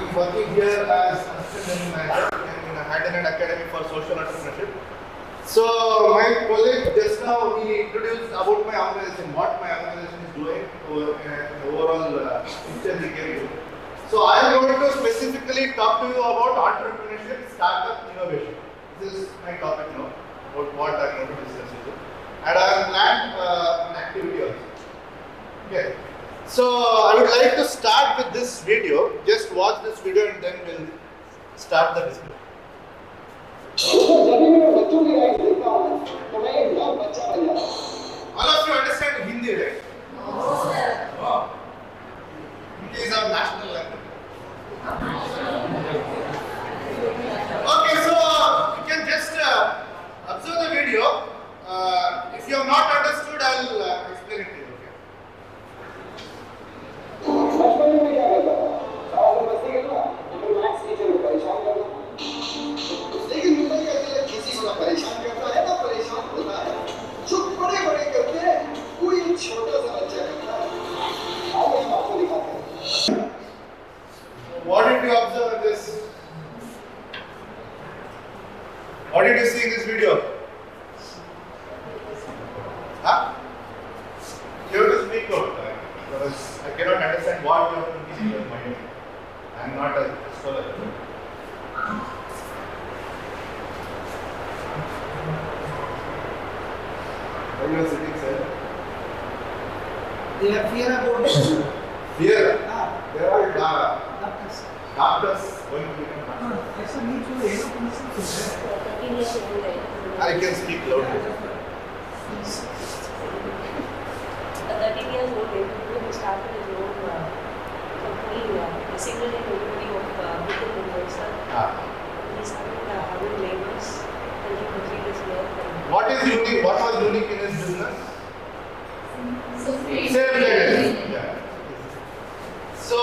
I'm working here as assistant manager in Hyderabad Academy for Social Entrepreneurship. So my colleague just now he introduced about my organization, what my organization is doing, overall picture he gave you. So I am going to specifically talk to you about entrepreneurship, startup, innovation. This is my topic now, about what I am going to discuss with you. And I have planned an activity also. Okay. So I would like to start with this video. Just watch this video and then we'll start the discussion. All of you understand Hindi, right? No. Hindi is our national language. Okay, so you can just observe the video. If you have not understood, I will explain it to you. बचपन में क्या करता था और बच्चे के ना अपने मैथ्स टीचर को परेशान करता लेकिन मुंबई का अगर किसी को परेशान करता है ना परेशान होता है जो बड़े बड़े करते हैं कोई छोटा सा बच्चा करता है आओ हम आपको दिखाते हैं What did you observe in this? What did you see in this video? Huh? You have to speak out. Because I cannot understand what you have to keep in your mind. I am not a scholar. Why you are sitting, sir? They have fear about it. Fear? Ah, There are doctors. doctors going to become doctors. It's a need to I can speak loudly. 13 years old, he started his own company, a single day delivery of within Mumbai. He started having labels and he completed his work. What is unique? What was unique in his business? Same day. Yeah. So,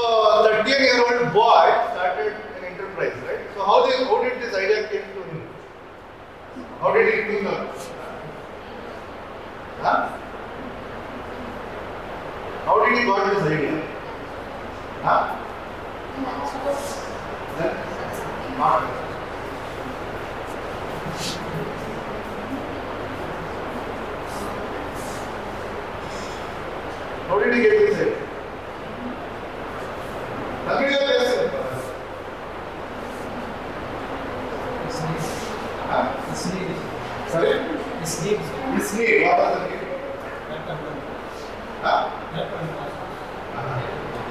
13-year-old boy started an enterprise, right? So, how did this idea came to him? How did he think of it? Huh? How did he got this idea? Huh? Then? Marketing. How did he get this idea? Nothing is there. Huh? Sorry? His need. What was the need? Huh?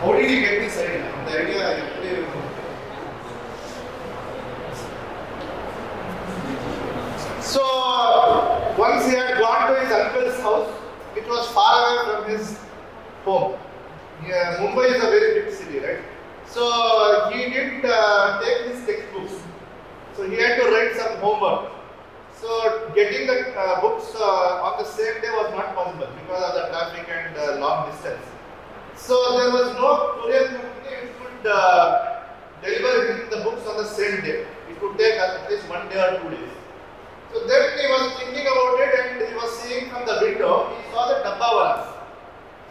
How did he get this idea? The idea actually. So once he had gone to his uncle's house, it was far away from his home. Yeah, Mumbai is a very big city, right? So he didn't take his textbooks. So he had to write some homework. So getting the books on the same day was not possible because of the traffic and long distance. So there was no courier company which could deliver him the books on the same day. It could take at least 1 day or 2 days. So then he was thinking about it and he was seeing from the window, he saw the dabbawalas.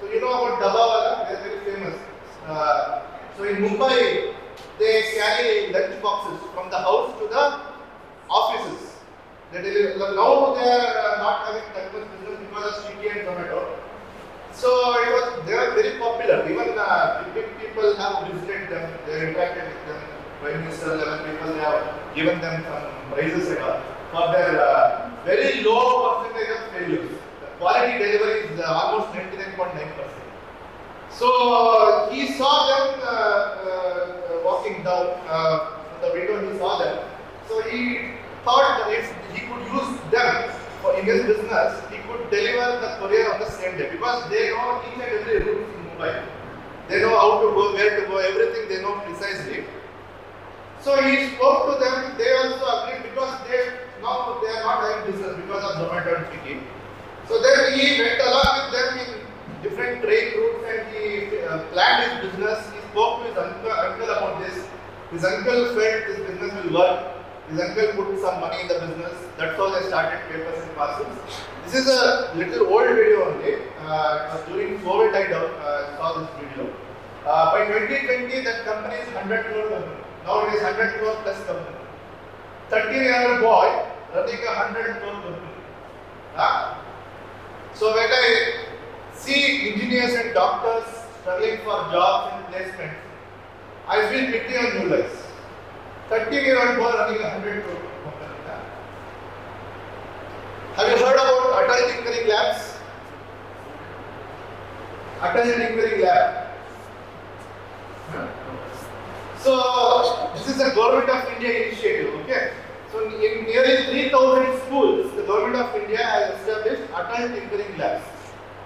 So you know about dabbawala, they are very famous. So in Mumbai, they carry lunch boxes from the house to the offices. Now they are not having that much business because of Swiggy and Zomato. So they were very popular. Even big people have visited them, they interacted with them. Prime Minister level people, they have given them some prizes and all for their very low percentage of failures. The quality delivery is almost 99.9%. So he saw them walking down from the window. He saw them. So he thought that if he could use them in his business, he could deliver the courier on the same day because they know each and every route in Mumbai. They know how to go, where to go, everything they know precisely. So he spoke to them. They also agreed because now they are not having business because of Zomato and Swiggy. So then he went along with them in different trade routes and he planned his business. He spoke to his uncle about this. His uncle felt this business will work. His uncle put some money in the business. That's how they started papers and parcels. This is a little old video only. It was during COVID I saw this video. By 2020, that company is 100 crore company. Now it is 100 crore plus company. 13-year-old boy running a 100 crore company. So when I see engineers and doctors struggling for jobs and placements, I feel pity on you guys. 13-year-old boy running a 100 crore company. Have you heard about Atal Tinkering Labs? Atal Tinkering Lab. So this is a Government of India initiative. Okay. So in nearly 3,000 schools, the Government of India has established Atal Tinkering Labs.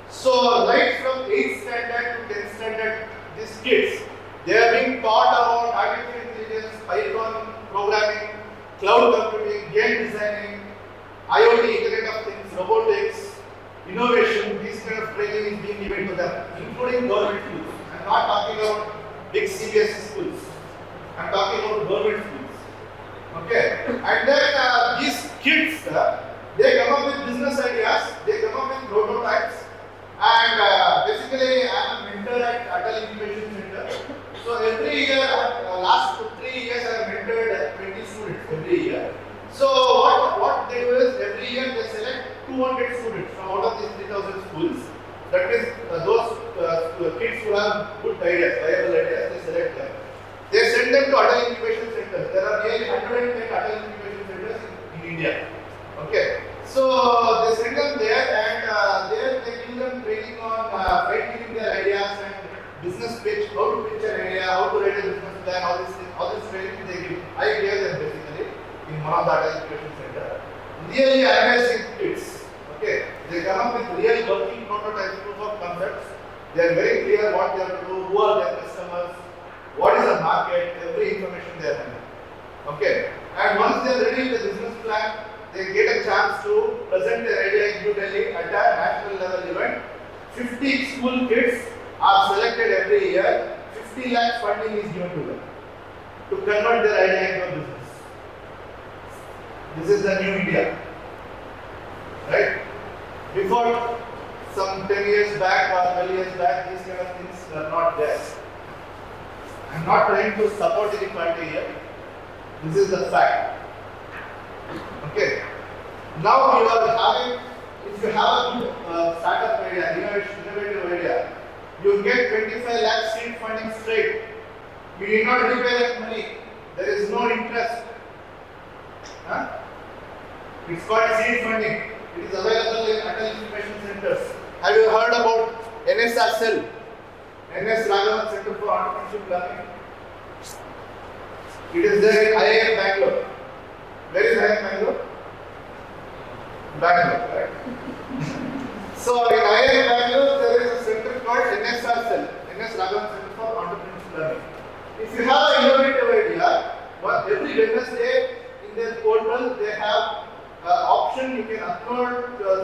So right from 8th standard to 10th standard, these kids, they are being taught about artificial intelligence, Python programming, cloud computing, game designing, IoT, Internet of Things, robotics, innovation. These kind of training is being given to them, including government schools. I am not talking about big CBSE schools. I am talking about government schools. Okay, and then these kids, they come up with business ideas, they come up with prototypes, and basically I am a mentor at Atal Incubation Center. So every year, last 3 years I have mentored 20 students every year. So what they do is every year they select 200 students from out of these 3,000 schools. That means those kids who have good ideas, viable ideas, they select them. They send them to Atal Incubation Centers. There are nearly 110 Atal Incubation Centers in India. Okay. So they send them there, and there they give them training on fine-tuning their ideas and business pitch, how to pitch an idea, how to write a business plan, all this training they give. I gave them basically in one of the Atal Incubation Center. Really amazing kids. Okay. They come up with real working prototypes, proof of concepts. They are very clear what they have to do, who are their customers, what is the market, every information they are having. Okay. And once they are ready with the business plan, they get a chance to present their idea in New Delhi at a national level event. 50 school kids are selected every year. 50 lakh funding is given to them to convert their idea into a business. This is the new India. Right? Before some 10 years back or 12 years back, these kind of things were not there. I am not trying to support inequality here. This is the fact. Okay. Now you are having, if you have a good startup idea, innovative idea, you get 25 lakh seed funding straight. You need not repay that money. There is no interest. It's called seed funding. It is available in Atal Incubation Centers. Have you heard about NSRCell? NS Raghavan Center for Entrepreneurship Learning. It is there in IIM Bangalore. Where is IIM Bangalore? Bangalore, right? So in IIM Bangalore there is a center called NSRCell, NS Raghavan Center for Entrepreneurship Learning. If you have an innovative idea, every Wednesday in their portal they have option you can upload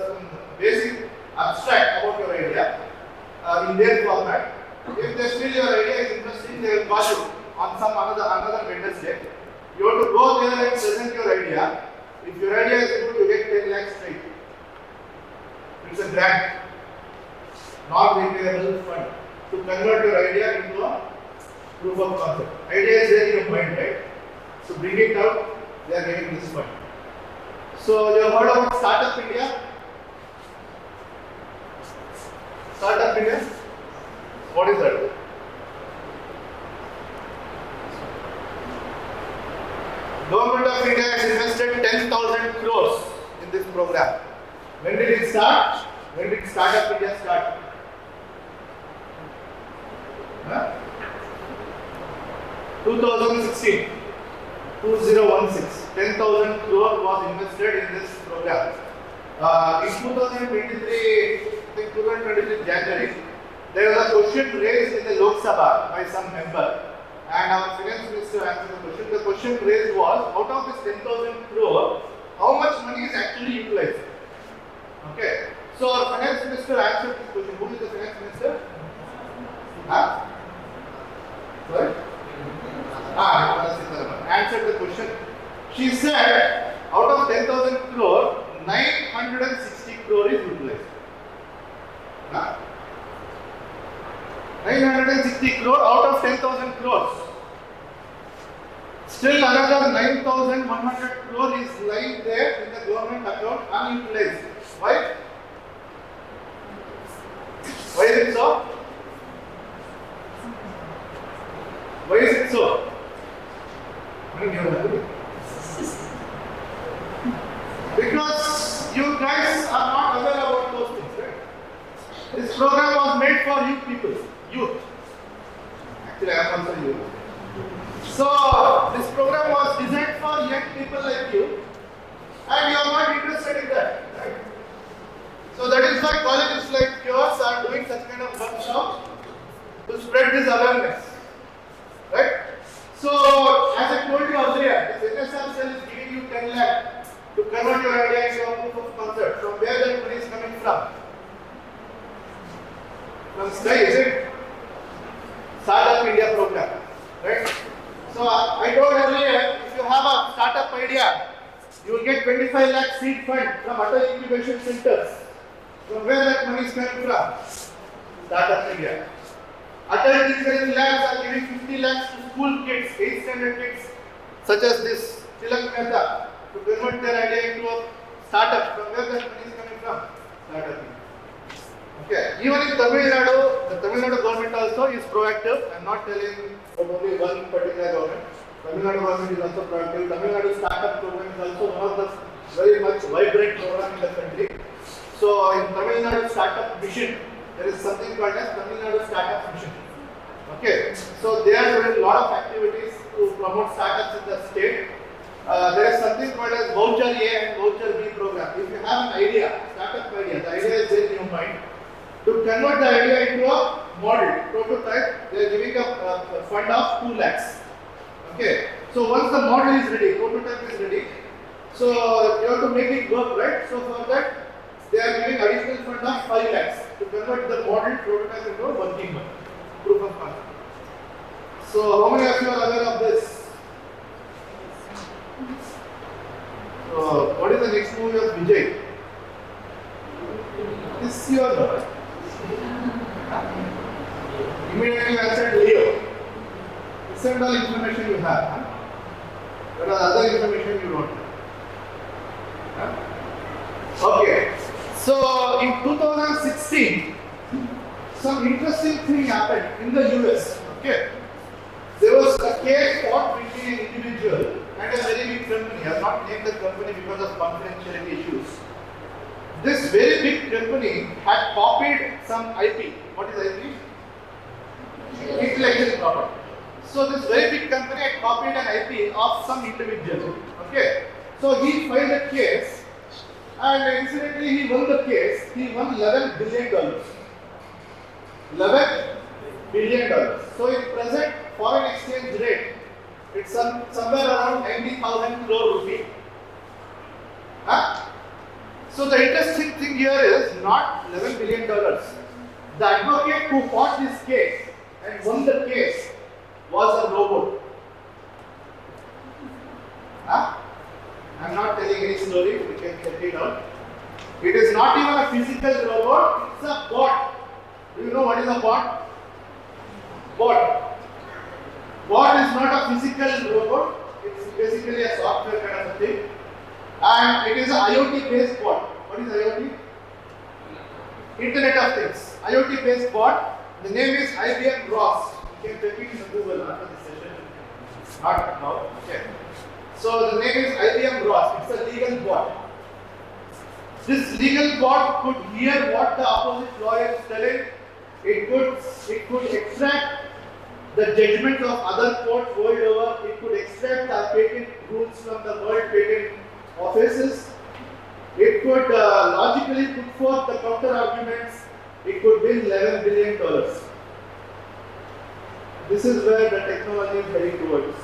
some basic abstract about your idea in their format. If they feel your idea is interesting, they will call you on some another Wednesday. You have to go there and present your idea. If your idea is good, you get 10 lakhs straight. It's a grant, non-repayable fund to convert your idea into a proof of concept. Idea is there in your mind, right? So bring it out. They are getting this fund. So you have heard about Startup India? Startup India? What is that? Government of India has invested 10,000 crores in this program. When did it start? When did Startup India start? 2016. 2016. 10,000 crore was invested in this program. In 2023, I think 2023 January, there was a question raised in the Lok Sabha by some member, and our finance minister answered the question. The question raised was, out of this 10,000 crore, how much money is actually utilized? Okay. So our finance minister answered this question. Who is the finance minister? Sorry? Answered the question. She said, out of 10,000 crore, 960 crore is utilized. 960 crore out of 10,000 crores. Still another 9,100 crore is lying there in the government account unutilized. Why? Why is it so? Why is it so? Because you guys are not aware about those things, right? This program was made for you people, youth. Actually, I am also youth. So, this program was designed for young people like you, and you are not interested in that, right? So that is why colleges like yours are doing such kind of workshops to spread this awareness, right? So, as I told you earlier, this NSR cell is giving you 10 lakh to convert your idea into a proof of concept. From where that money is coming from? From Sky, is it? Startup India program, right? So, I told earlier, if you have a startup idea, you will get 25 lakh seed fund from Atal Incubation Centers. From where that money is coming from? Startup India. Atal Teaching Labs are giving 50 lakhs to school kids, 8th standard kids, such as this Tilak Mehta, to convert their idea into a startup. From where that money is coming from? Startup India. Okay. Even in Tamil Nadu, the Tamil Nadu government also is proactive. I am not telling only one particular government. Tamil Nadu government is also proactive. Tamil Nadu startup program is also one of the very much vibrant program in the country. So in Tamil Nadu startup mission, there is something called as Tamil Nadu startup mission. Okay. So they are doing a lot of activities to promote startups in the state. There is something called as voucher A and voucher B program. If you have an idea, startup idea, the idea is there in your mind. To convert the idea into a model, prototype, they are giving a fund of 2 lakhs. Okay. So once the model is ready, prototype is ready, so you have to make it work, right? So for that, they are giving additional fund of 5 lakhs to convert the model prototype into a working one, proof of concept. So how many of you are aware of this? So what is the next movie of Vijay? This year, no? Immediately I said Leo. This is all information you have. Huh? There are other information you don't have. Huh? Okay. So in 2016, some interesting thing happened in the US. Okay. There was a case fought between an individual and a very big company. I have not named the company because of confidentiality issues. This very big company had copied some IP. What is IP? Intellectual property. So this very big company had copied an IP of some individual. Okay. So he filed a case, and incidentally he won the case. He won $11 billion. $11 billion. So in present foreign exchange rate, it's somewhere around 90,000 crore rupee. Huh? So the interesting thing here is not $11 billion. The advocate who fought this case and won the case was a robot. Huh? I am not telling any story, we can check it out. It is not even a physical robot, it's a bot. Do you know what is a bot? Bot. Bot is not a physical robot, it's basically a software kind of a thing. And it is an IoT based bot. What is IoT? Internet of Things. IoT based bot. The name is IBM ROS. You can check it in Google after this session. Not now. Okay. So the name is IBM ROS. It's a legal bot. This legal bot could hear what the opposite lawyer is telling. It could extract the judgments of other courts world over. It could extract the patent rules from the world patent offices. It could logically put forth the counter arguments. It could win $11 billion. This is where the technology is heading towards.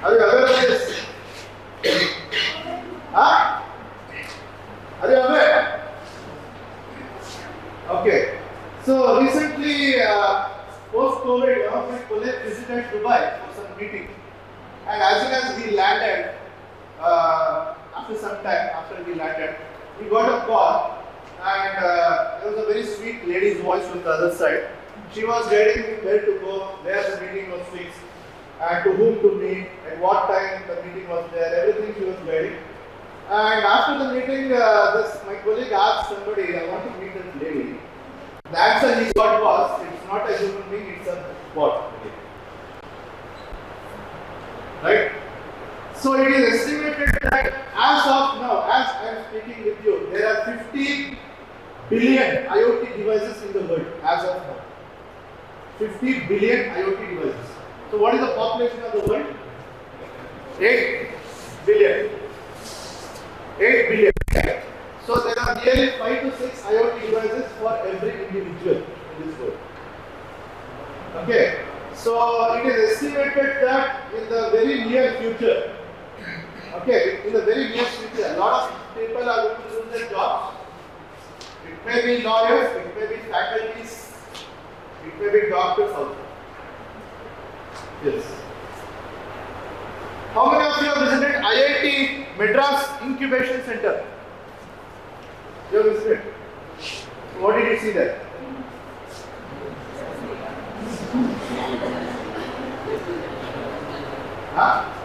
Are you aware of this? Huh? Are you aware? Okay. So recently, post-COVID, one of my colleagues visited Dubai for some meeting. And as soon as he landed, after some time after we landed, we got a call, and there was a very sweet lady's voice from the other side. She was guiding where to go, where the meeting was fixed, and to whom to meet, at what time the meeting was there, everything she was guiding. And after the meeting, my colleague asked somebody, I want to meet this lady. The answer he got was, it's not a human being, it's a bot. Right? So it is estimated that as of now, as I am speaking with you, there are 50 billion IoT devices in the world as of now. 50 billion IoT devices. So what is the population of the world? 8 billion. 8 billion. So there are nearly 5 to 6 IoT devices for every individual in this world. Okay. So it is estimated that in the very near future, in the very near future, a lot of people are going to lose their jobs. It may be lawyers, it may be faculties, it may be doctors also. Yes. How many of you have visited IIT Madras Incubation Center? You have visited? What did you see there? Huh?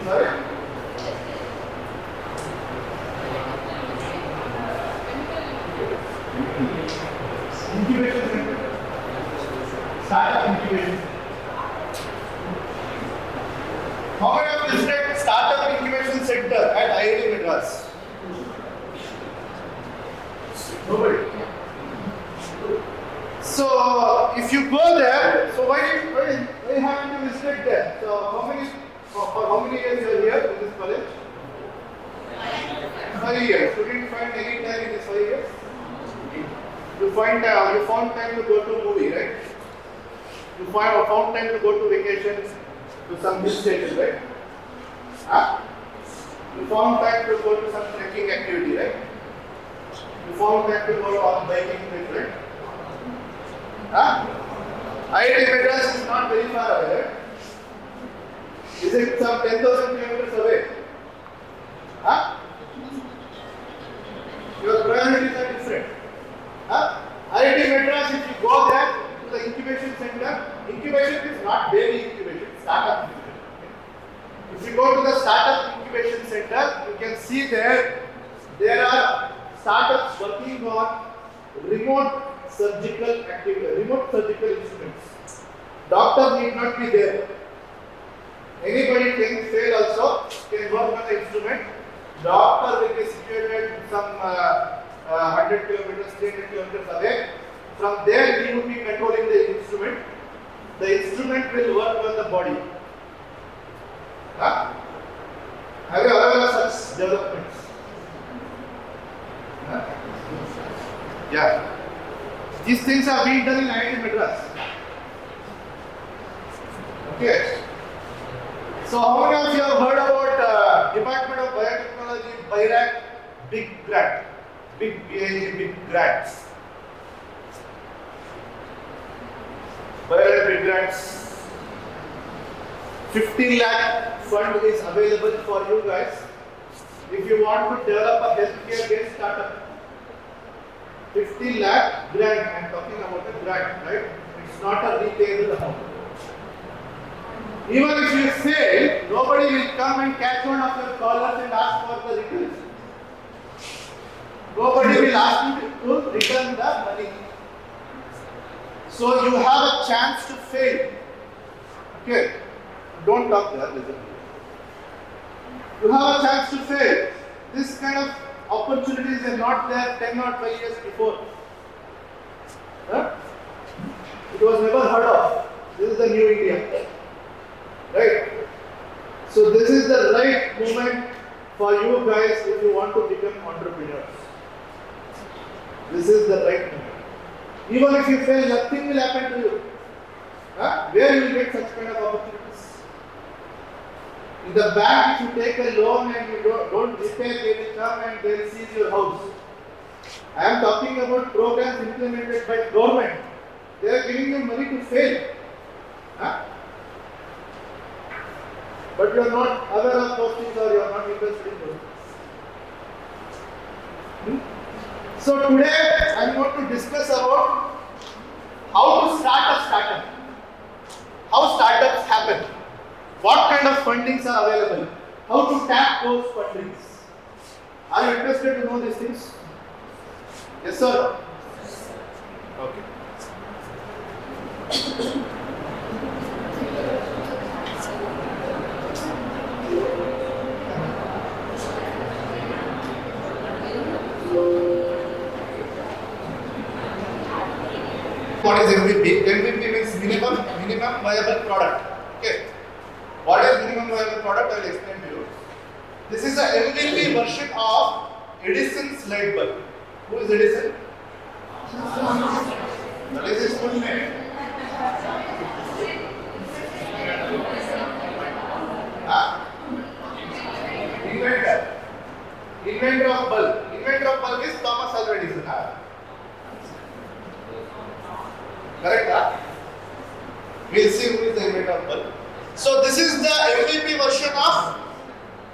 Sorry? Incubation center. Startup incubation. How many of you visited Startup Incubation Center at IIT Madras? Nobody. So if you go there, so why haven't you visited there? So how many years you are here in this college? 5 years. You didn't find any time in these 5 years? You found time to go to a movie, right? You found time to go to vacation to some hill station, right? Huh? You found time to go to some trekking activity, right? You found time to go on biking trip, right? Huh? IIT Madras is not very far away, right? Is it some 10,000 kilometers away? Huh? Your priorities are different. Huh? IIT Madras, if you go there to the incubation center, incubation is not baby incubation, it's startup incubation. If you go to the startup incubation center, you can see there are startups working on remote surgical instruments. Doctor need not be there. Anybody can fail also, can work on the instrument. Doctor will be situated some 100 kilometers, 300 kilometers away. From there he will be controlling the instrument. The instrument will work on the body. Huh? Have you aware of such developments? Huh? Yeah. These things are being done in IIT Madras. Okay. So how many of you have heard about Department of Biotechnology, BIRAC, big grant? Big grants. BIRAC big grants. 15 lakh fund is available for you guys. If you want to develop a healthcare-based startup, 15 lakh grant, I am talking about a grant, right? It's not a repayable amount. Even if you fail, nobody will come and catch hold of your collars and ask for the returns. Nobody will ask you to return the money. So you have a chance to fail. Okay? Don't talk there, listen. You have a chance to fail. This kind of opportunities are not there 10 or 12 years before. Huh? It was never heard of. This is the new India. Right? So this is the right moment for you guys if you want to become entrepreneurs. This is the right moment. Even if you fail, nothing will happen to you. Huh? Where you will get such kind of opportunities? In the bank, if you take a loan and you don't repay, they will come and they will seize your house. I am talking about programs implemented by government. They are giving you money to fail. Huh? But you are not aware of those things or you are not interested in those things. So today I am going to discuss about how to start a startup, how startups happen, what kind of fundings are available, how to tap those fundings. Are you interested to know these things? Yes, sir? Okay. What is MVP? MVP means minimum viable product. Okay. What is minimum viable product? I will explain to you. This is the MVP version of Edison's light bulb. Who is Edison? That is his full name. Inventor. Inventor of bulb. Inventor of bulb is Thomas Alva Edison. Correct? We'll see who is the inventor of bulb. So this is the MVP version of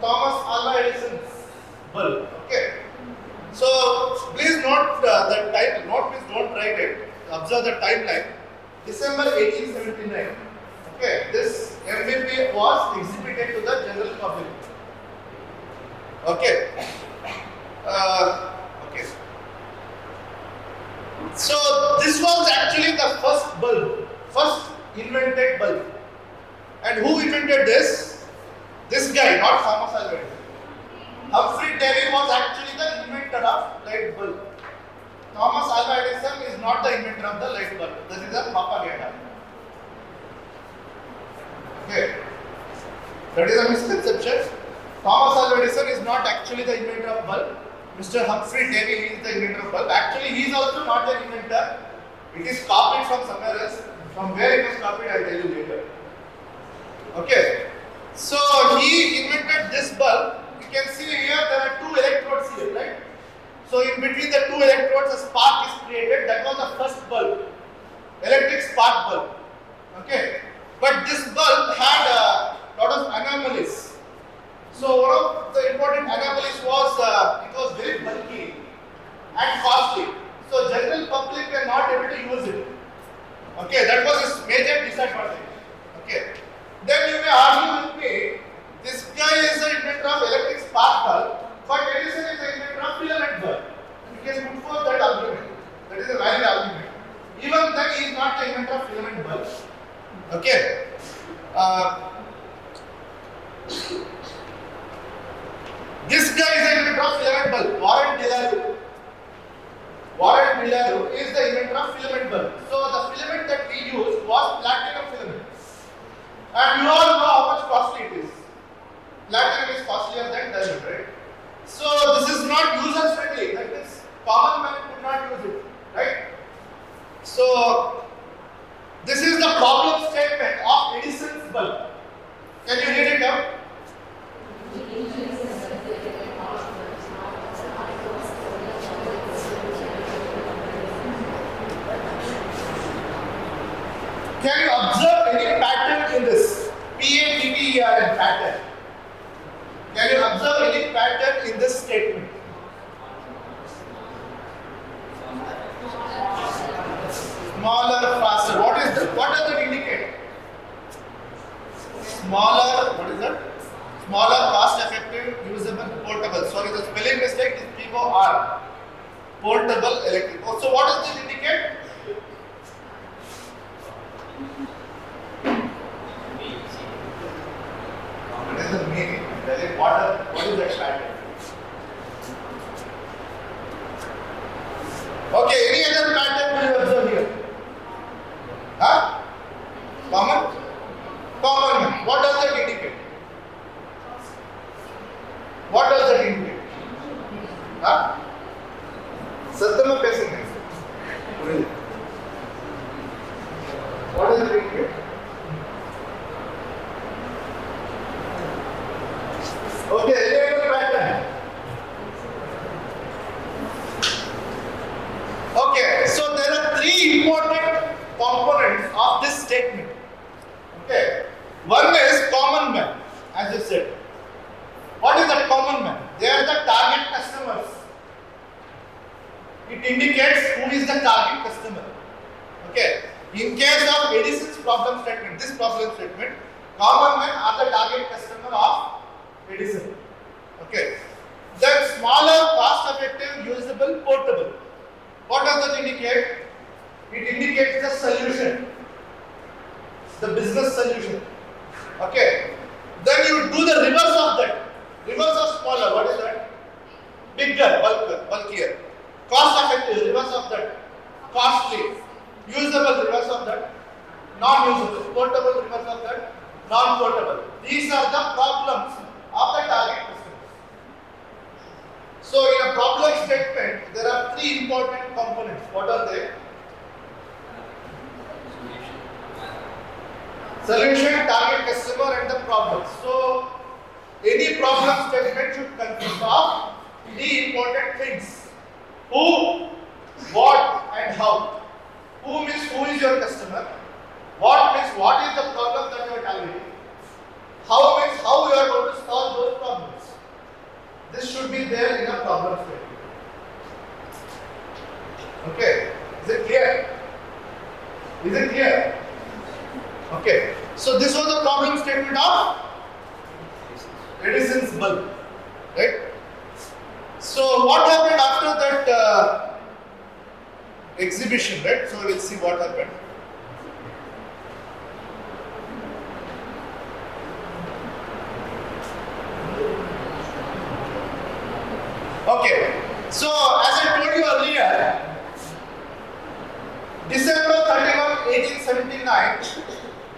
Thomas Alva Edison's bulb. Okay. So please note the time. Please don't write it. Observe the timeline. December 1879. Okay. This MVP was exhibited to the general public. Okay. Okay. So this was actually the first bulb, first invented bulb. And who invented this? This guy, not Thomas Alva Edison. Humphrey Davy was actually the inventor of light bulb. Thomas Alva Edison is not the inventor of the light bulb. That is a propaganda. Okay. That is a misconception. Thomas Alva Edison is not actually the inventor of bulb. Mr. Humphrey Davy is the inventor of bulb. Actually, he is also not the inventor. It is copied from somewhere else. From where it was copied, I will tell you later. Okay. So he invented this bulb. You can see here there are two electrodes here, right? So in between the two electrodes, a spark is created. That was the first bulb, electric spark bulb. Okay. But this bulb had a lot of anomalies. So one of the important anomalies was it was very bulky and costly. So general public were not able to use it. Okay, that was its major disadvantage. Okay. Then you may argue with me, this guy is the inventor of electric spark bulb, but Edison is the inventor of filament bulb. You can put forth that argument. That is a valid argument. Even then, he is not the inventor of filament bulb. Okay. This guy is the inventor of filament bulb, Warren DeLaRue. Warren DeLaRue is the inventor of filament bulb. So the filament that we used was platinum filament. And you all know how much costly it is. Platinum is costlier than diamond, right? So this is not user friendly. That means common man could not use it, right? So this is the problem statement of Edison's bulb. Can you read it out? Can you observe any pattern in this? P-A-T-T-E-R-N, pattern. Can you observe any pattern in this statement? Smaller, faster. What is that? What does that indicate? Smaller, what is that? Smaller, cost-effective, usable, portable. Sorry, the spelling mistake is P-O-R. Portable, electric. So what does this indicate? What is the meaning? What is that pattern? Okay, any other pattern will you observe here? Huh? Common? Common. What does that indicate? What does that indicate? Huh? Satyama pesing. What does it indicate? Okay, any other pattern? Okay, so there are three important components of this statement. Okay, one is common man, as I said. What is that common man? They are the target customers. indicates who is the target customer. Okay. In case of Edison's problem statement, this problem statement, common men are the target customer of Edison. Okay. Then smaller, cost-effective, usable, portable. What does that indicate? It indicates the solution, the business solution. Okay. Then you do the reverse of that. Reverse of smaller, what is that? Bigger, bulkier. Cost-effective, reverse of that. Costly. Usable, reverse of that. Non-usable. Portable, reverse of that. Non-portable. These are the problems of the target customers. So in a problem statement, there are three important components. What are they? Solution, target customer, and the problem. So any problem statement should consist of three important things. Who, what, and how. Who means who is your customer. What means what is the problem that you are targeting. How means how you are going to solve those problems. This should be there in a problem statement. Okay. Is it clear? Is it clear? Okay. So this was the problem statement of Edison's bulb. Right? So what happened after that exhibition, right? So we'll see what happened. Okay, so as I told you earlier, December 31, 1879,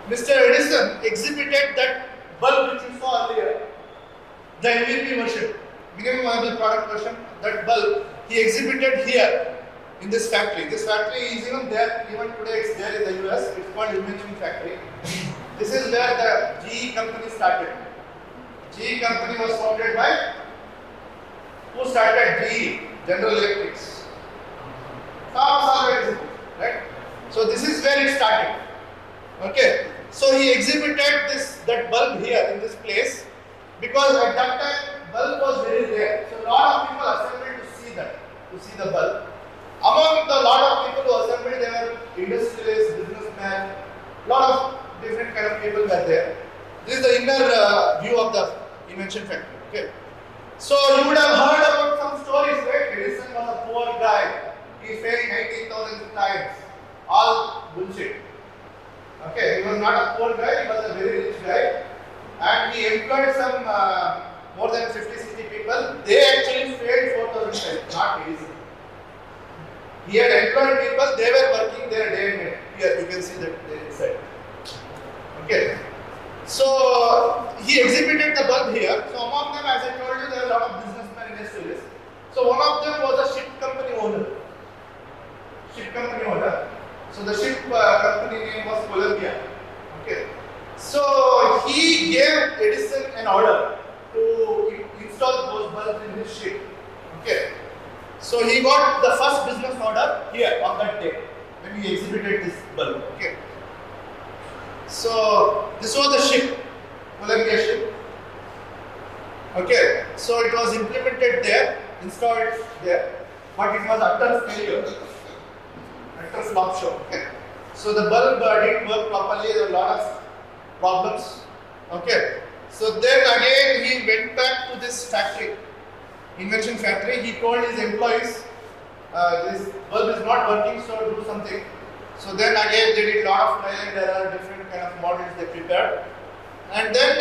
Mr. Edison exhibited that bulb which you saw earlier, the MVP version, minimum viable product version, that bulb he exhibited here in this factory. This factory is even there, even today it's there in the US, it's called Invention Factory. This is where the GE company started. GE company was founded by, who started GE? General Electrics. Thomas Alva Edison, right? So this is where it started. Okay. So he exhibited that bulb here in this place because at that time bulb was very rare. So a lot of people assembled to see the bulb. Among the lot of people who assembled, there were industrialists, businessmen, lot of different kind of people were there. This is the inner view of the Invention Factory. Okay. So you would have heard about some stories, right? Edison was a poor guy. He failed 19,000 times. All bullshit. Okay, he was not a poor guy, he was a very rich guy. And he employed some more than 50-60 people. They actually failed 4,000 times, not Edison. He had employed people, they were working there day and night. Here you can see that they inside. Okay. So he exhibited the bulb here. So among them, as I told you, there are a lot of businessmen industrialists. So one of them was a ship company owner. So the ship company name was Columbia. Okay. So he gave Edison an order to install those bulbs in his ship. Okay. So he got the first business order here on that day when he exhibited this bulb. Okay. So this was the ship, Columbia ship. Okay. So it was implemented there, installed there, but it was utter failure, utter flop show. Okay. So the bulb didn't work properly. There were a lot of problems. Okay. So then again he went back to this factory, Invention Factory. He told his employees, this bulb is not working, so do something. So then again they did a lot of trial and error, different kind of models they prepared. And then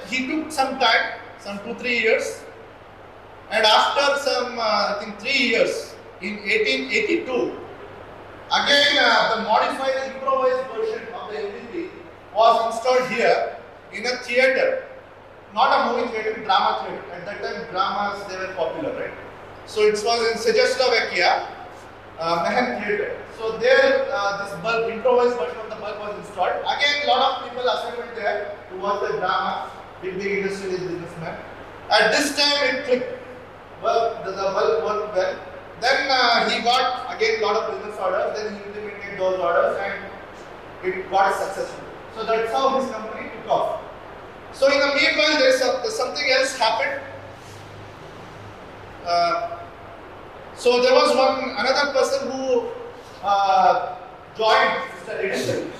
he took some time, some 2-3 years. And after some, I think 3 years, in 1882, again the modified improvised version of the MVP was installed here in a theatre. Not a movie theatre, drama theatre. At that time, dramas, they were popular, right? So it was in Czechoslovakia, Mehen Theatre. So there, this bulb, improvised version of the bulb was installed. Again, a lot of people assembled there to watch the drama with the industrialist businessmen. At this time, it clicked. Well, the bulb worked well. Then he got again a lot of business orders. Then he implemented those orders and it got successful. So that's how his company took off. So in the meanwhile, there's something else happened. So there was another person who joined Mr. Edison.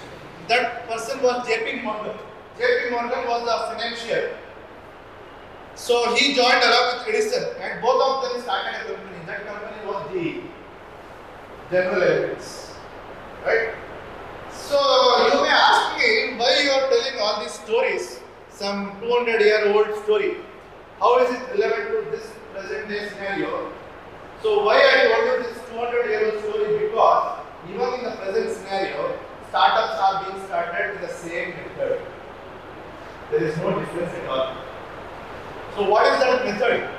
That person was JP Morgan. JP Morgan was the financier. So he joined along with Edison, and both of them started a company. That company was the General Electric, right? So you may ask me why you are telling all these stories, some 200-year-old story. How is it relevant to this present day scenario? So why I told you this 200-year-old story? Because even in the present scenario, startups are being started with the same method. There is no difference at all. So what is that method?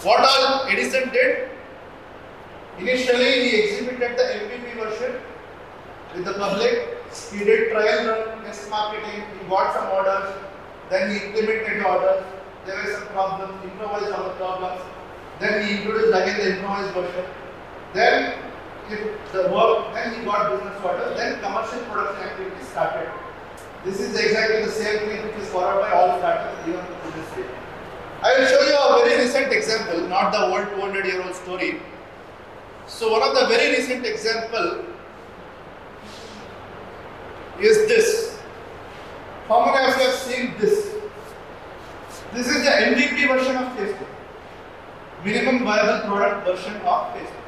What all Edison did? Initially, he exhibited the MVP version with the public. He did trial run, test marketing. He got some orders. Then he implemented the orders. There were some problems. Improvised on the problems. Then he introduced again the improvised version. Then Then he got business orders. Then commercial production activity started. This is exactly the same thing which is followed by all startups even to this day. I will show you a very recent example, not the old 200-year-old story. So one of the very recent example is this. How many of you have seen this? This is the MVP version of Facebook. Minimum viable product version of Facebook.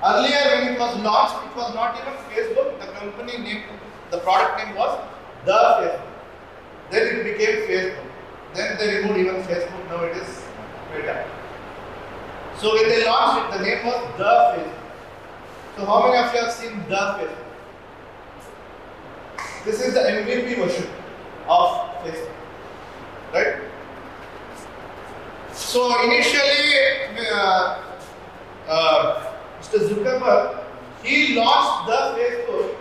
Earlier when it was launched, it was not even Facebook. The company name, the product name was The Facebook. Then it became Facebook. Then they removed even Facebook. Now it is Meta. So when they launched it, the name was The Facebook. So how many of you have seen The Facebook? This is the MVP version of Facebook, right? So initially, Mr. Zuckerberg, he launched the Facebook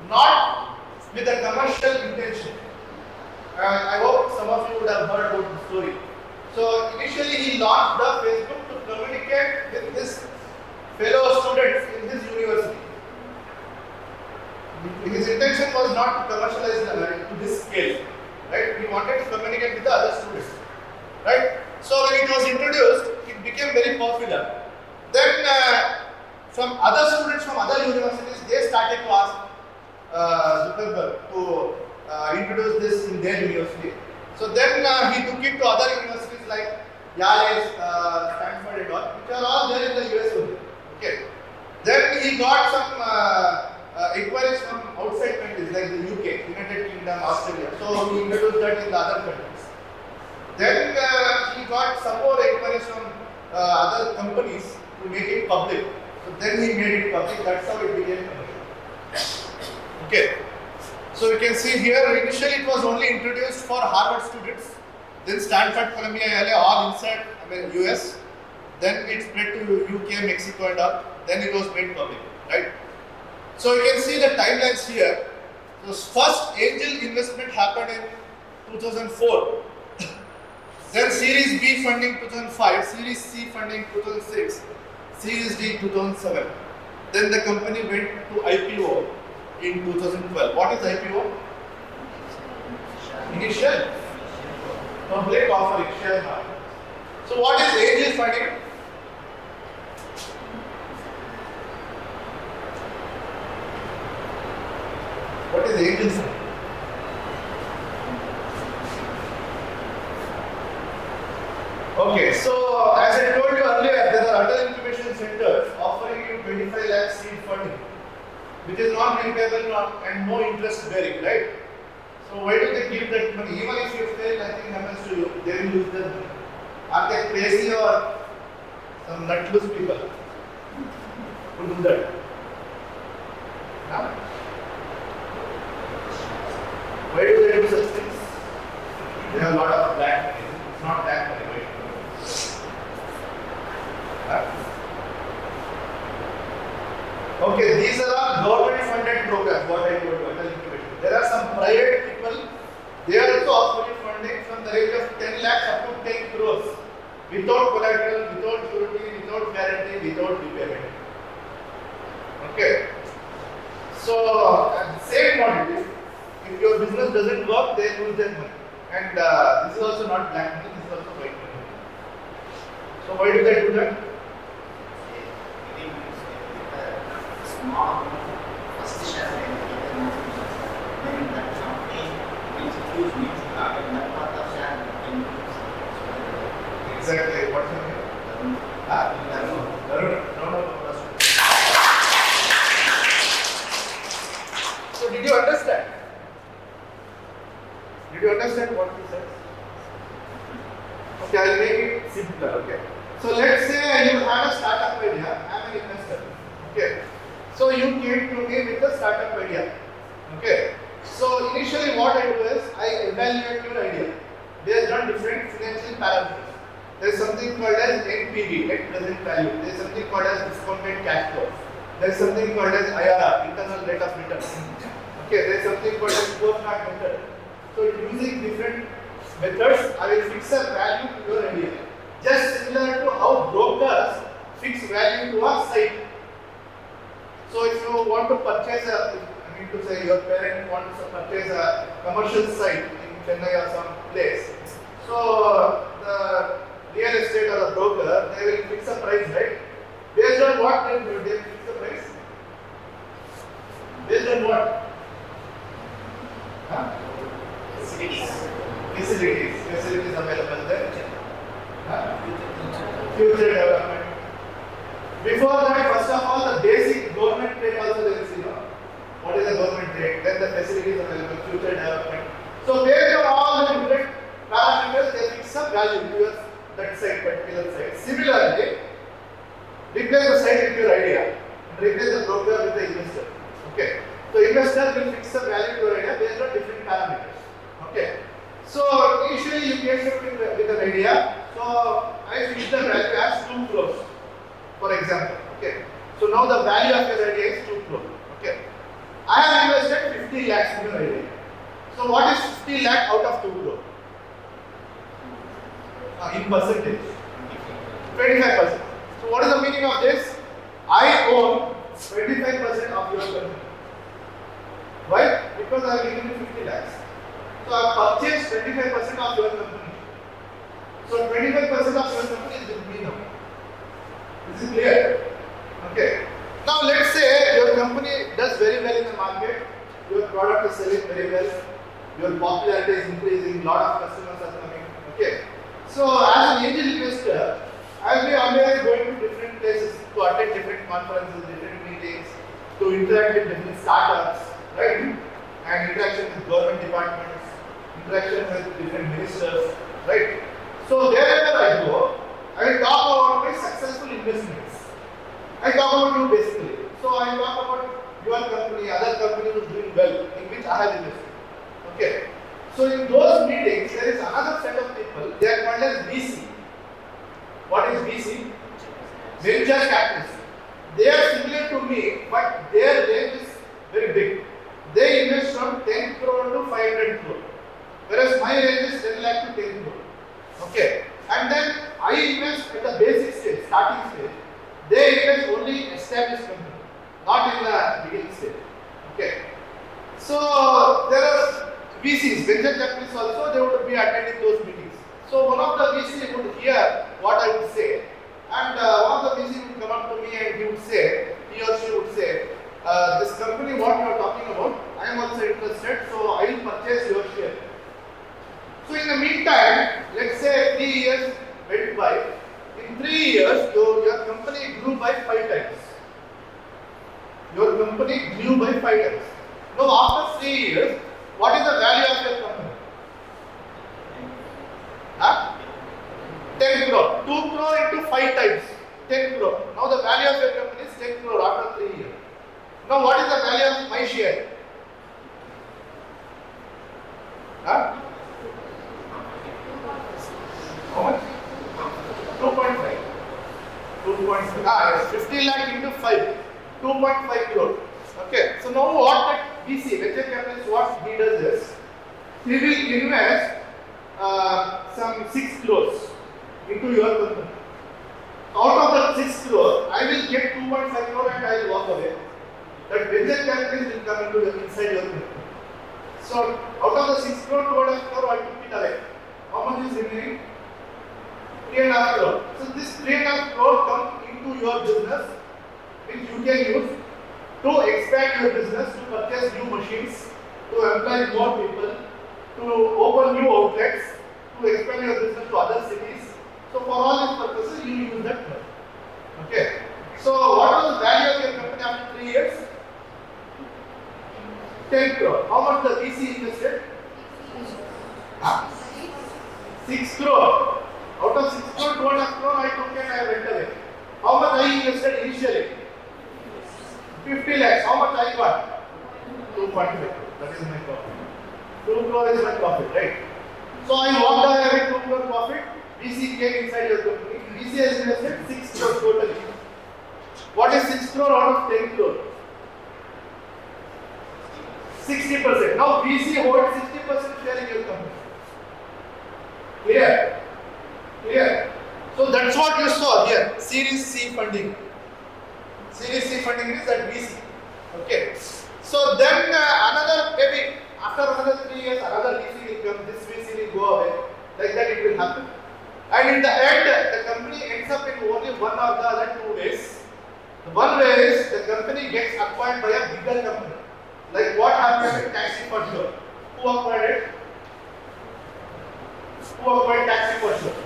not with a commercial intention. I hope some of you would have heard about the story. So initially, he launched the Facebook to communicate with his fellow students in his university. His intention was not to commercialize to this scale, right? He wanted to communicate with the other students, right? So when it was introduced, it became very popular. Then from other students from other universities, they started to ask Zuckerberg to introduce this in their university. So then he took it to other universities like Yale, Stanford and all, which are all there in the US only. Okay. Then he got some inquiries from outside countries like the UK, United Kingdom, Australia. So he introduced that in the other countries. Then he got some more inquiries from other companies to make it public. So then he made it public. That's how it became commercial. Okay. So you can see here, initially it was only introduced for Harvard students. Then Stanford, Columbia, LA, all inside US. Then it spread to UK, Mexico and all. Then it was made public, right? So you can see the timelines here. So first angel investment happened in 2004. Then Series B funding 2005, Series C funding 2006, Series D 2007. Then the company went to IPO in 2012. What is IPO? Initial public offering, share market. So what is angel funding? What is angel funding? Okay, so as I told you earlier, there are other incubation centers offering you 25 lakh seed funding, which is non-repayable and no interest bearing, right? So why do they give that money? Even if you fail, nothing happens to you, they will use that money. Are they crazy or some nut loose people who do that? Huh? Why do they do such things? They have a lot of black money. It's not black money, right? Okay, these are all government funded programs, what I told you, there are some private people, they are also offering funding from the range of 10 lakhs up to 10 crores without collateral, without surety, without guarantee, without repayment. Okay. So, same model, if your business doesn't work, they lose their money. And this is also not black money, this is also white money. So why do they do that? small first share in that company which huge means and that part of share in Exactly. What's your name? Arun. No. So did you understand? Did you understand what he said? Okay, I'll make it simpler. Okay. So let's say you have a startup idea. I'm an investor. Okay. So you came to me with a startup idea. Okay. So initially what I do is I evaluate your idea based on different financial parameters. There is something called as NPV, net present value. There is something called as discounted cash flow. There is something called as IRR, internal rate of return. Okay, there is something called as scorecard method. So using different methods, I will fix a value to your idea. Just similar to how brokers fix value to a site. So if you want to purchase to say your parent wants to purchase a commercial site in Chennai or some place. So the real estate or the broker, they will fix a price, right? Based on what they will fix the price? Based on what? Huh? Facilities available there. Future development. Before that, first of all, the basic government rate also there is, what is the government rate? Then the facilities available, future development. So based on all the different parameters, they fix a value to that site, particular site. Similarly, replace the site with your idea and replace the broker with the investor. Okay. So investor will fix the value to your idea based on different parameters. Okay. So initially you came with an idea. So I fix the value as 2 crores, for example. Okay. So now the value of your idea is 2 crores. Okay. I have invested 50 lakhs in your idea. So what is 50 lakh out of 2 crores? In percentage, 25%. So what is the meaning of this? I own 25% of your company. Why? Because I have given you 50 lakhs. So I have purchased 25% of your company. So 25% of your company is with me now. This is clear? Okay. Now let's say your company does very well in the market. Your product is selling very well. Your popularity is increasing. Lot of customers are coming. Okay. So as an angel investor, I will be always going to different places to attend different conferences, different meetings, to interact with different startups, right? And interaction with government departments, interaction with different ministers, right? So wherever I go, I will talk about my successful investments. I talk about you basically. So I talk about your company, other company who is doing well, in which I have invested. Okay. So in those meetings, there is another set of people. They are called as VC. What is VC? Venture capitalists. They are similar to me, but their range is very big. They invest from 10 crore to 500 crore, whereas my range is 10 lakh to 10 crore. Okay. And then I invest at the basic stage, starting stage. They invest only in established company, not in the beginning stage. Okay. So there are VCs, venture capitalists also, they would be attending those meetings. So one of the VC would hear what I would say, and one of the VC would come up to me and he would say, he or she would say, this company what you are talking about, I am also interested, so I will purchase your share. So in the meantime, let's say 3 years went by. In 3 years, your company grew by 5 times. Your company grew by 5 times. Now after 3 years, what is the value of your company? 10 crore. 2 crore into 5 times. 10 crore. Now the value of your company is 10 crore after 3 years. Now what is the value of my share? How much? 2.5. 2.5. Yes. 50 lakh into 5. 2.5 crore. Okay. So now what that VC, venture capitalist, what he does is, he will invest some 6 crores into your company. Out of the 6 crore, I will get 2.5 crore and I will walk away. That venture capitalist will come into inside your company. So out of the 6 crore, 2.5 crore, I took it away. How much is remaining? 3.5 crore. So this 3.5 crore come into your business, which you can use to expand your business, to purchase new machines, to employ more people, to open new outlets, to expand your business to other cities. So for all these purposes, you use that money. Okay. So what was the value of your company after 3 years? 10 crore. How much the VC invested? 6 crore. Out of 6 crore, 2.5 crore I took and I went away. How much I invested initially? 50 lakhs. How much I got? 2.5 crore. That is my profit. 2 crore is my profit, right? So I walked away with 2 crore profit. VC came inside your company. VC has invested 6 crore totally. What is 6 crore out of 10 crore? 60%. Now VC holds 60% share in your company. Clear? Clear? So that's what you saw here. Series C funding. Series C funding is at VC. Okay. So then another, maybe after another 3 years, another VC will come. This VC will go away. Like that it will happen. And in the end, the company ends up in only one or the other 2 ways. The one way is the company gets acquired by a bigger company. Like what happened in Taxi for Sure. Who acquired it? Who acquired Taxi for Sure?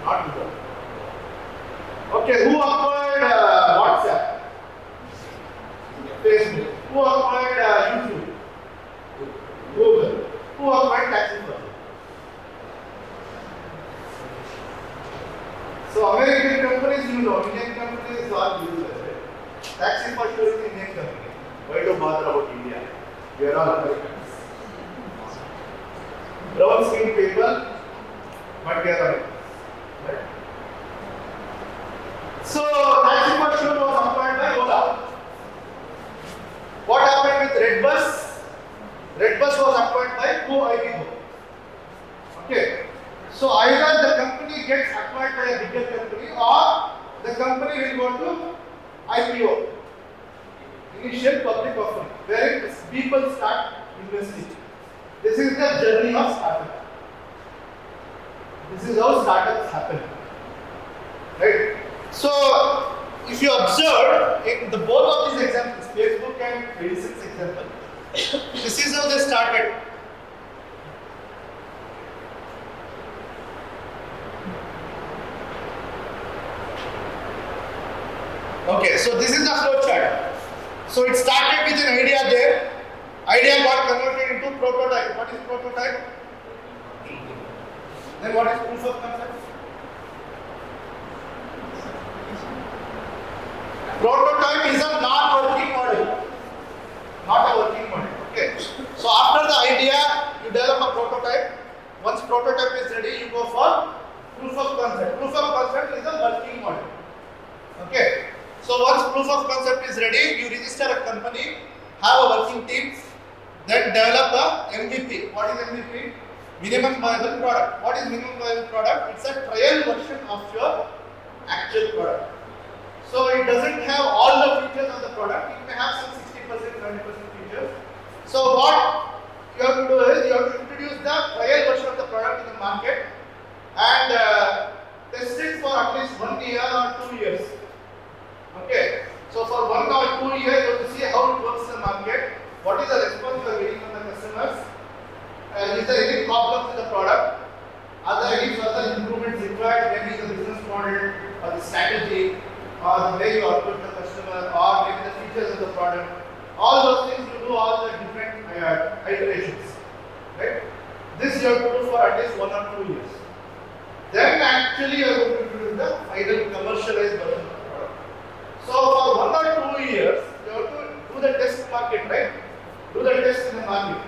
Not Google. Okay, who acquired WhatsApp? Facebook. Who acquired YouTube? Google. Who acquired Taxi for Sure? So American companies, you know, Indian companies are useless. Right? Taxi for Sure is Indian company. Why do bother about India? We are all Americans. Brown skinned people, but we are Americans. Right? So Taxi for Sure was acquired by Ola. What happened with Redbus? Redbus was acquired by GoIbigo. Okay. So either the company gets acquired by a bigger company or the company will go to IPO, initial public offering, where people start investing. This is the journey of startup. This is how startups happen. Right? So if you observe in the both of these examples, Facebook and Edison's example, this is how they started. Okay, so this is the flow chart. So it started with an idea there. Idea got converted into prototype. What is prototype? Then what is proof of concept? Prototype is a non-working model. Not a working model. Okay. So after the idea, you develop a prototype. Once prototype is ready, you go for proof of concept. Proof of concept is a working model. Okay. So once proof of concept is ready, you register a company, have a working team, then develop a MVP. What is MVP? Minimum viable product. What is minimum viable product? It's a trial version of your actual product. So it doesn't have all the features of the product. It may have some 60%, 70% features. So what you have to do is you have to introduce the trial version of the product in the market and test it for at least 1 year or 2 years. Okay, so for 1 or 2 years, you have to see how it works in the market. What is the response you are getting from the customers? Is there any problems in the product? Are there any further improvements required? Maybe the business model or the strategy or the way you approach the customer or maybe the features of the product. All those things you do all the different iterations. Right? This you have to do for at least 1 or 2 years. Then actually you are going to introduce the final commercialized version. So for 1 or 2 years, you have to do the test market, right? Do the test in the market.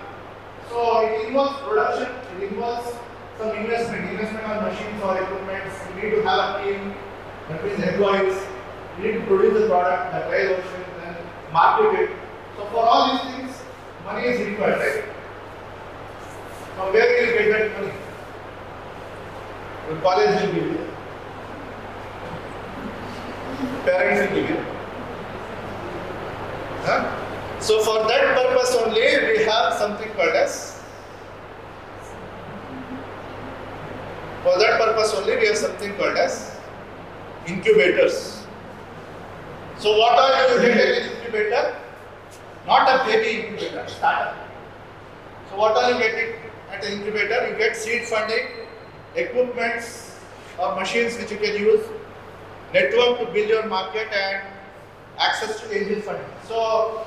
So it involves production, it involves some investment on machines or equipment. You need to have a team, that means employees. You need to produce the product, the trial version, then market it. So for all these things, money is required, right? From where will you get that money? Your college will give you. Parents will give you. Huh? So for that purpose only, we have something called as. For that purpose only, we have something called as incubators. So what are you get at an incubator? Not a baby incubator, startup. So what are you getting at an incubator? You get seed funding, equipments or machines which you can use, network to build your market, and access to angel funding. So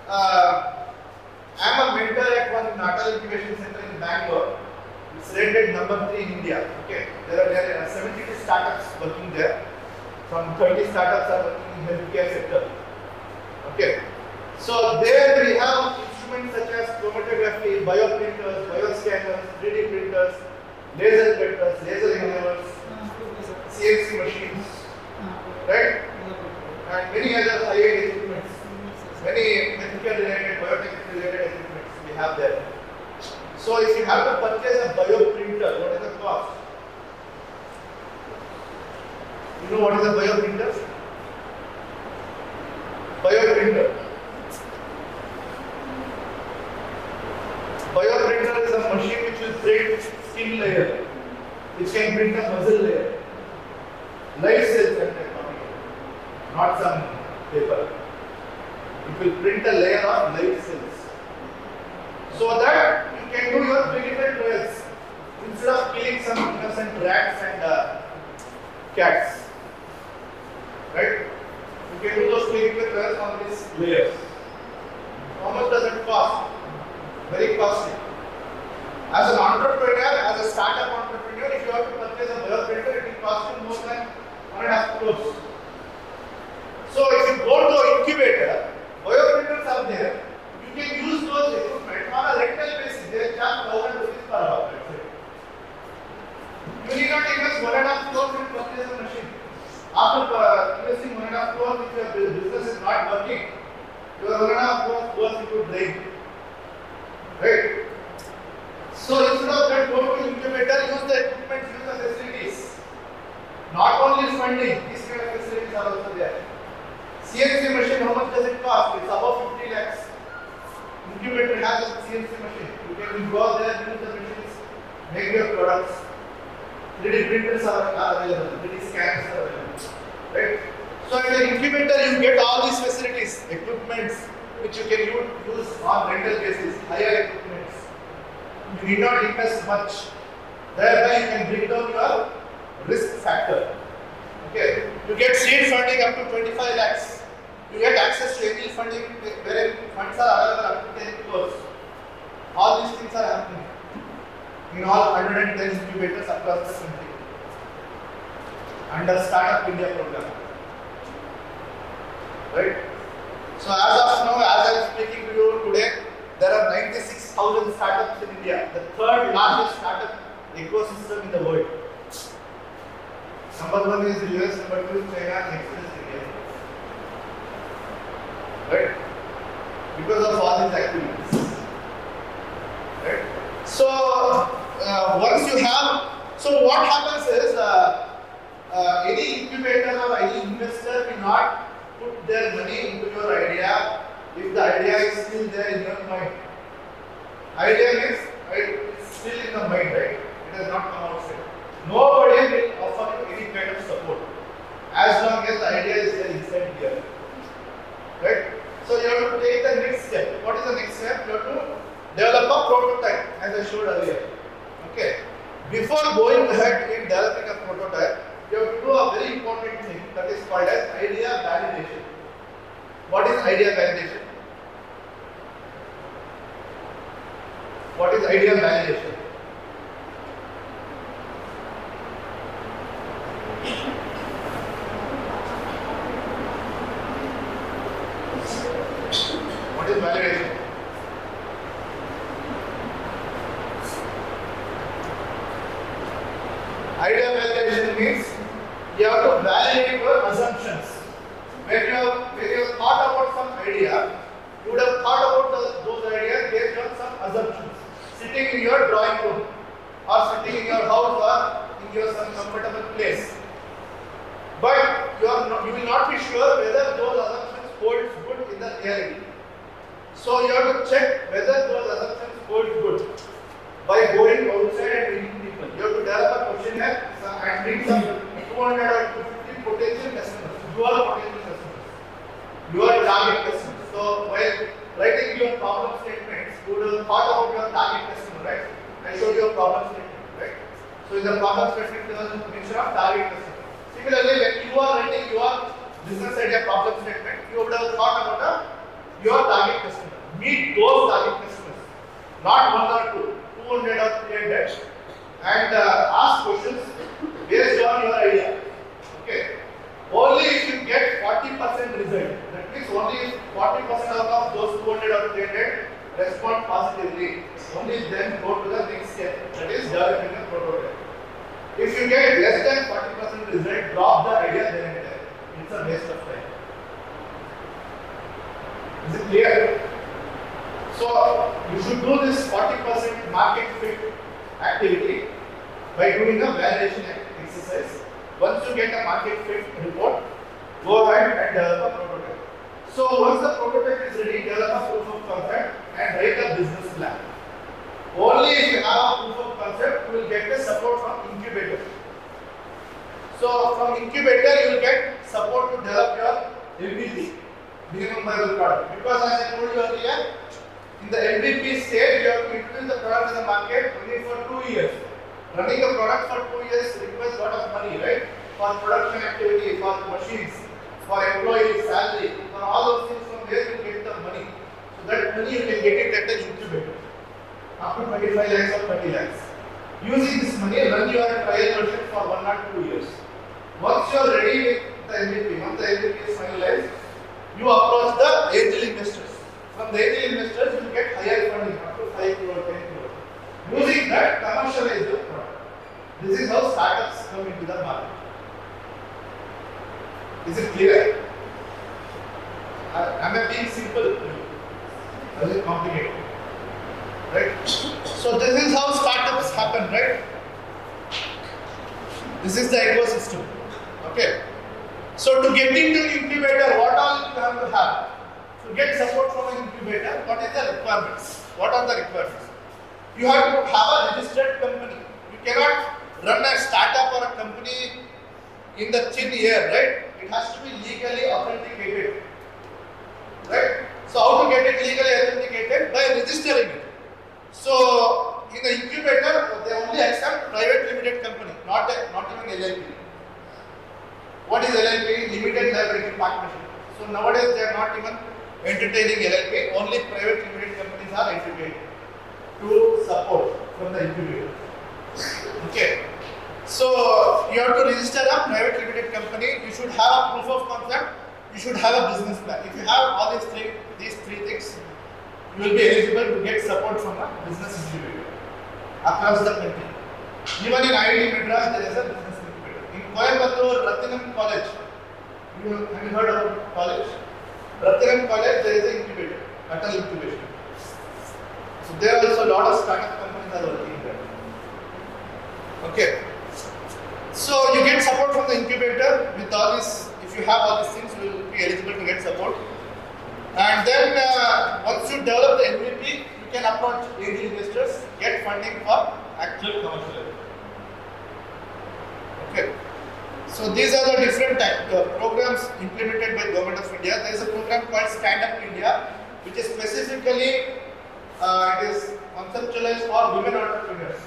I'm a mentor at one Natal Incubation Center in Bangalore. It's rated number 3 in India. Okay, there are 72 startups working there. From 30 startups are working in healthcare sector. Okay, so there we have instruments such as chromatography, bioprinters, bioscanners, 3D printers, laser cutters, laser engravers, CNC machines, right? And many other high-end equipments, many medical related, biotech related equipments we have there. So if you have to purchase a bioprinter, what is the cost? You know what is a bioprinter? Bioprinter. Bioprinter is a machine which will print skin layer, which can print a muscle layer. Live cells and technology, not some paper. It will print a layer of live cells. So that you can do your clinical trials instead of killing some innocent rats and cats. Right? You can do those clinical trials on these layers. How much does it cost? Very costly. As an entrepreneur, as a startup entrepreneur, if you have to purchase a bioprinter, it will cost you more than 1.5 crores. So if you go to an incubator, bioprinters are there. You can use those equipment on a rental basis. They charge 1,000 rupees per hour. You need not invest 1.5 crores in purchase a machine. After investing 1.5 crores, if your business is not working, your 1.5 crores goes into drain. Right? So instead of that, go to incubator, use the equipment, use the facilities. Not only funding, these kind of facilities are also there. CNC machine, how much does it cost? It's above 50 lakhs. Incubator has a CNC machine. You can go there, use the machines, make your products. 3D printers are available, 3D scanners are available. Right? So at the incubator, you get all these facilities, equipments which you can use on rental basis, higher equipments. You need not invest much. Thereby you can bring down your risk factor. Okay. You get seed funding up to 25 lakhs. You get access to angel funding wherein funds are available up to 10 crores. All these things are happening in all 110 incubators across the country under Startup India program. Right? So as of now, as I am speaking to you today, there are 96,000 startups in India, the third largest startup ecosystem in the world. Number 1 is the US, number 2 is China, next is India. Right? Because of all these activities. Right? So once you have, so what happens is any incubator or any investor will not put their money into your idea if the idea is still there in your mind. Idea means it's still in the mind, right? It has not come outside. Nobody will offer you any kind of support as long as the idea is there inside here. Right? So you have to take the next step. What is the next step? You have to develop a prototype, as I showed earlier. Okay. Before going ahead in developing a prototype, you have to do a very important thing that is called as idea validation. What is idea validation? What is idea validation? What is validation? Idea validation means you have to validate your assumptions. When you have thought about some idea, you would have thought about those ideas based on some assumptions. Sitting in your drawing room, or sitting in your house, or in your some comfortable place. But you will not be sure whether those assumptions hold good in the reality. So you have to check whether those assumptions hold good by going outside and meeting people. You have to develop a questionnaire and meet some 200 or 250 potential customers, dual potential customers. your target customer. So while writing your problem statements, you would have thought about your target customer, right? I showed you a problem statement, right? So in the problem statement, there was a mention of target customer. Similarly, when you are writing your business idea problem statement, you would have thought about your target customer. Meet those target customers, not one or two, 200 or 300, and ask questions based on your idea. Okay. Only if you get 40% result, that means only if 40% of those 200 or 300 respond positively, only then go to the next step, that is developing a prototype. If you get less than 40% result, drop the idea then and there. It's a waste of time. Is it clear? So you should do this 40% market fit activity by doing a validation exercise. Once you get a market fit report, go ahead and develop a prototype. So once the prototype is ready, develop a proof of concept and write a business plan. Only if you have a proof of concept, you will get the support from incubator. So from incubator, you will get support to develop your MVP, minimum viable product. Because as I told you earlier, in the MVP stage, you have to introduce the product in the market only for 2 years. Running a product for 2 years requires a lot of money, right? For production activity, for machines, for employees, salary, for all those things, from where you get the money. So that money you can get it at the incubator. Up to 25 lakhs or 30 lakhs. Using this money, run your trial version for 1 or 2 years. Once you are ready with the MVP, once the MVP is finalized, you approach the angel investors. From the angel investors, you get higher funding, up to 5 crore, 10 crore. Using that, commercialize the product. This is how startups come into the market. Is it clear? Am I being simple? Or is it complicated? Right? So this is how startups happen, right? This is the ecosystem. Okay. So to get into incubator, what all you have to have? To get support from an incubator, what is the requirements? What are the requirements? You have to have a registered company. You cannot run a startup or a company in the thin air, right? It has to be legally authenticated, right? So how to get it legally authenticated? By registering it. So in the incubator, they only accept private limited company, not even LLP. What is LLP? Limited liability partnership. So nowadays they are not even entertaining LLP. Only private limited companies are entertained to support from the incubator. Okay. So you have to register a private limited company. You should have a proof of concept. You should have a business plan. If you have all these three things, you will be eligible to get support from a business incubator across the country. Even in IIT Madras, there is a business incubator. In Coimbatore, Rathinam College, have you heard about college? Rathinam College, there is an incubator, Atal Incubation. So there are also a lot of startup companies are working there. Okay. So you get support from the incubator with all this. If you have all these things, you will be eligible to get support. And then once you develop the MVP, you can approach angel investors, get funding for actual commercial. Okay. So these are the different programs implemented by Government of India. There is a program called Stand Up India, which is specifically it is conceptualized for women entrepreneurs.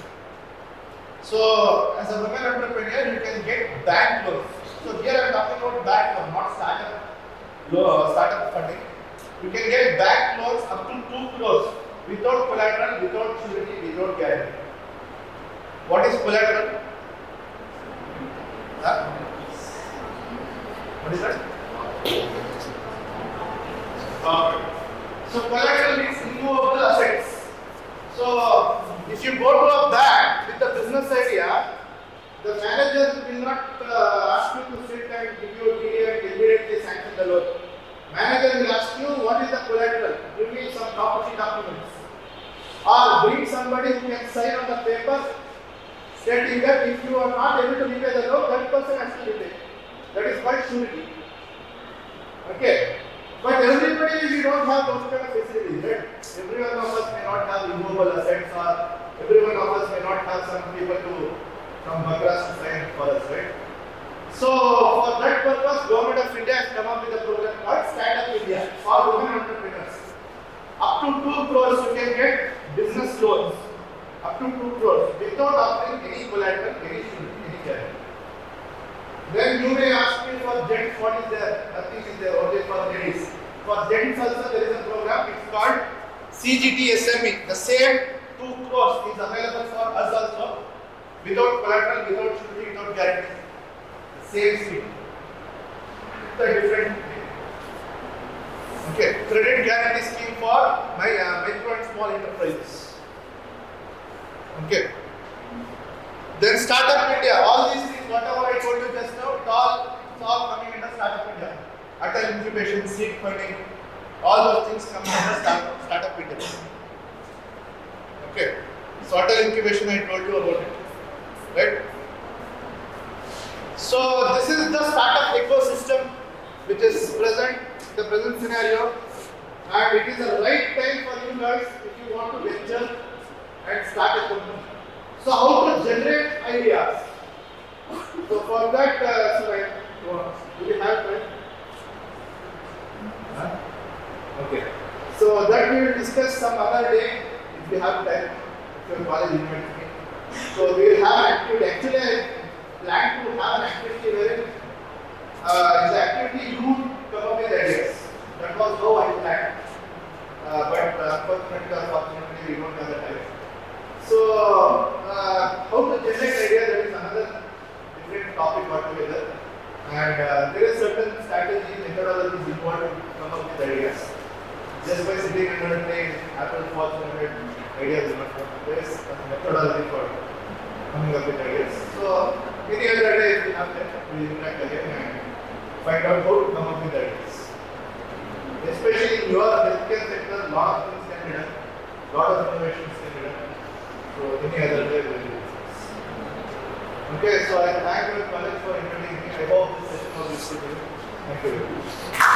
So as a women entrepreneur, you can get bank loans. So here I am talking about bank loan, not startup funding. You can get bank loans up to 2 crores without collateral, without surety, without guarantee. What is collateral? Huh? What is that? So collateral means immovable assets. So if you go to a bank with a business idea, the manager will not ask you to sit and give you a DA and immediately sanction the loan. Manager will ask you what is the collateral. Give me some property documents. Or bring somebody who can sign on the paper stating that if you are not able to repay the loan, that person has to repay. That is called surety. Okay. But everybody, we don't have those kind of facilities, right? Everyone of us may not have immovable assets, or everyone of us may not have some people from Madras to sign for us, right? So for that purpose, Government of India has come up with a program called Stand Up India for women entrepreneurs. Up to 2 crores you can get business loans. Up to 2 crores without offering any collateral, any surety, any guarantee. Then you may ask me for gents, what is there? Nothing is there, only for ladies. For gents also there is a program, it's called CGT SME. The same 2 crores is available for us also, without collateral, without surety, without guarantee. The same scheme. It's a different thing. Okay, credit guarantee scheme for micro and small enterprises. Okay. Then Startup India, all these things, whatever I told you just now, it's all coming under Startup India. Atal incubation, seed funding, all those things coming under Startup India. Okay. So Atal incubation, I told you about it, right? So this is the startup ecosystem which is present, the present scenario, and it is the right time for you guys if you want to venture and start a company. So how to generate ideas? So for that, do you have time? Huh? Okay. So that we will discuss some other day if you have time. If your college invites me. So we will have an activity. Actually, I plan to have an activity wherein in the activity you come up with ideas. That was how I planned. But unfortunately or fortunately, we don't have the time. So, how to generate ideas, that is another different topic altogether. And there is certain strategies, methodologies involved to come up with ideas. Just by sitting under a train, Apple fortunate ideas do not come. There is a methodology for coming up with ideas. So, any other day, if you have that, we will interact again and find out how to come up with ideas. Especially in your healthcare sector, lot of things can be done, lot of innovations can be done. So any other day we will discuss. Okay, so I thank your college for inviting me. I hope this session was useful to you. Thank you very much.